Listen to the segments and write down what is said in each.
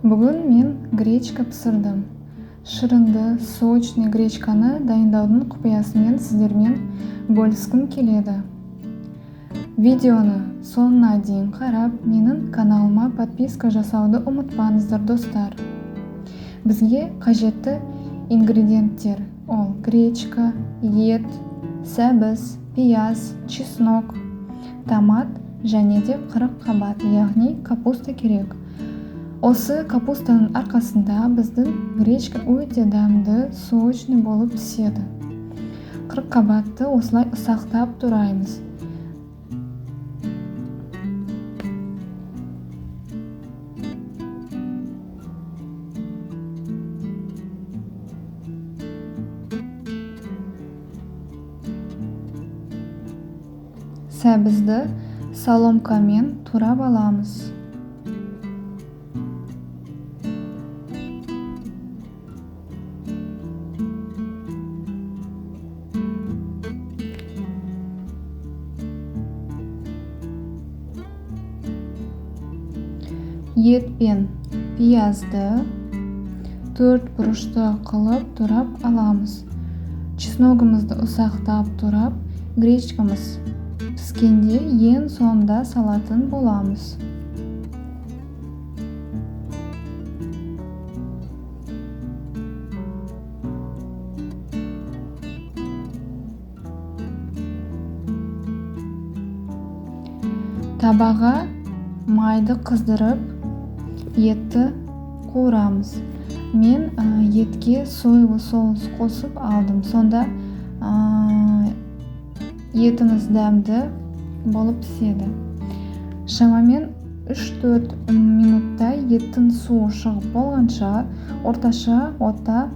Бүгін мен гречка пісірдім. Шырынды, сочный гречканы дайындаудың құпиясымен сіздермен бөліскім келеді. Видеоны соңына дейін қарап, менің каналыма подписка жасауды ұмытпаңыздар, достар. Бізге қажетті ингредиенттер: ол гречка, ет, сәбіз, пияз, чеснок, томат және де 40 қабат, яғни капуста керек. Осы капустаның арқасында біздің гречка өте дәмді, сочный болып піседі. 40 қабатты осылай ұсақтап тураймыз. Сәбізді соломкамен турап аламыз. Ет пен пиязды 4 бұрышты қылып турап аламыз. Чесногымызды ұсақтап турап, гречкамыз піскенде ең соңында салатын боламыз. Табаға майды қыздырып, етті қуырамыз. Мен етке сойлы соус қосып алдым. Сонда етіміз дәмді болып піседі. Шамамен 3-4 минутта еттің суы шығып болғанша, орташа отта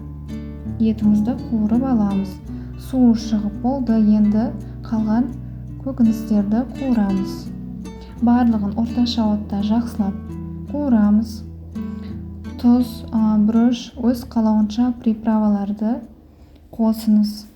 етімізді қуырып аламыз. Суы шығып болды, енді қалған көкөністерді қуырамыз. Барлығын орташа отта жақсылап қуырамыз. Тұз, бұрыш, өз қалауынша приправаларды қосыңыз.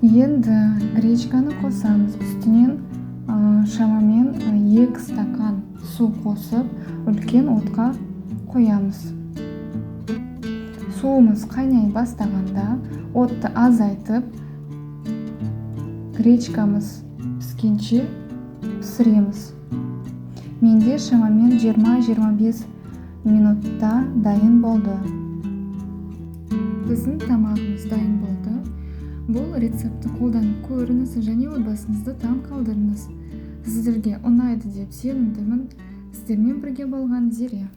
Енді гречканы қосамыз. Үстінен шамамен 2 стакан су қосып, үлкен отқа қоямыз. Суымыз қайнай бастағанда отты азайтып, гречкамыз піскенше пісіреміз. Менде шамамен 20-25 минутта дайын болды. Біздің тамағымыз дайын болды. Бұл рецепті қолданып көріңіз және отбасыңызды таң қалдырыңыз. Сіздерге ұнайды деп сенімдімін. Сіздермен бірге болған Зере.